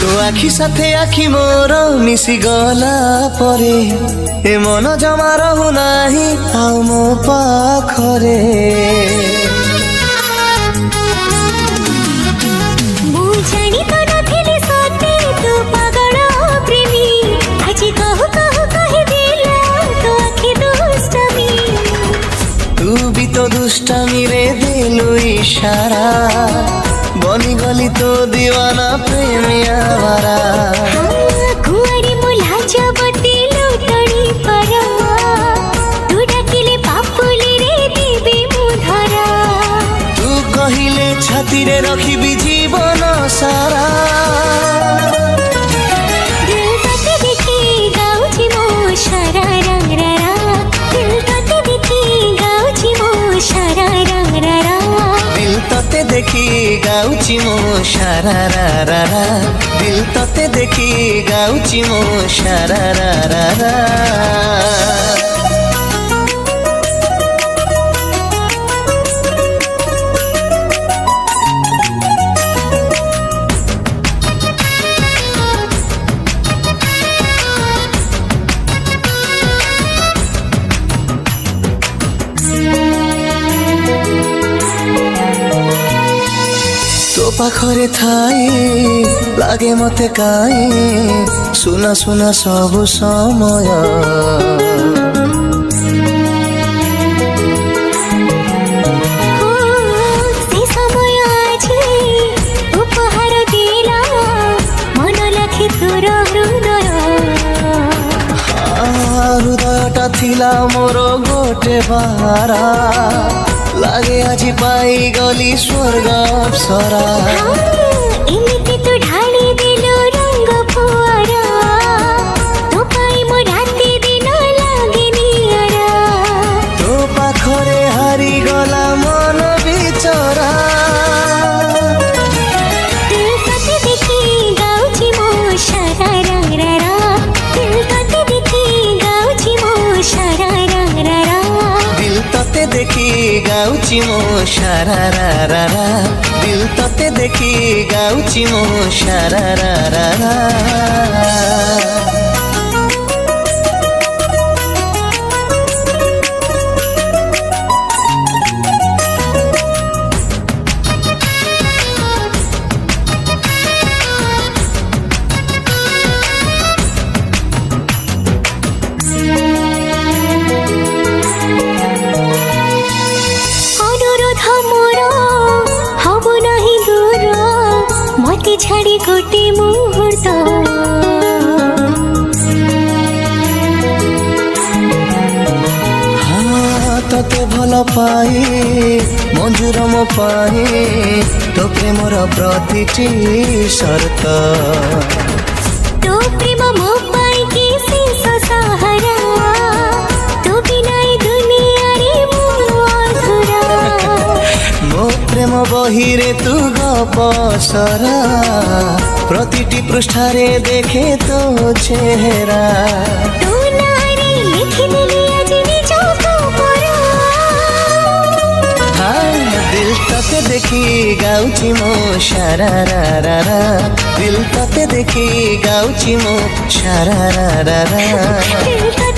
তো আখি সাথে আখি মোর মিশি গলা পরে এ মন জমা রহু নাহি আউ মো পাখরে। तू भी तो दुष्टामी रे दिलु इशारा बनी गली तो दीवाना प्रेमिया वारा। कुआरी मुला जबती लुटणी परा तू डाकिले पापुली रे देबी मुधरा। तू कहिले छाती रे रखिबी जीवन सारा। दिल तते देखी गाउची मो सारा रंग रा दिल तते देखी गाउची मो सारा रंग रा दिल तते देखी गाउची मो सारा रा रा रा दिल तते देखी गाउची मो सारा रा रा रा। तो पाखरे थाई लागे मते काई सुना सुना सब समय। से समय आछि उपहार दिला मन लाखे तोर हृदय। हृदयटा थिला मोर गोटे बारा लागे आजी पाई गली स्वर्ग अप्सरा। एमिति तू ढाली दिलो रंग फुआरा तो पाई मो राती दिन लागे नियारा। तो पाखरे हारी गला मन बिचरा। दिल तते देखी गाउची मो सारा रंग रा दिल तते देखी गाउची मो सारा रंग रा दिल तते देखी गाउची मो सारा रा रा रा दिल तते देखी गाउची मो सारा रा रा रा। मते छाड़ी गोटे मुहूर्त हाँ तते भल पाई मंजूर मो पाई तो प्रेमर प्रतिटी शर्त। तो प्रेम मो पाई के शेष सहारा तो बिना दुनिया रे मो अधूरा। मो प्रेम बहिरे तू गपसरा प्रतिटी पृष्ठारे देखे तो चेहरा। तू नारी लिखि देली आज निजो खबरा। हाँ दिल तते देखी गाउची मो सारा रा रा रा दिल तते देखी गाउची मो सारा रा रा रा। दिल तते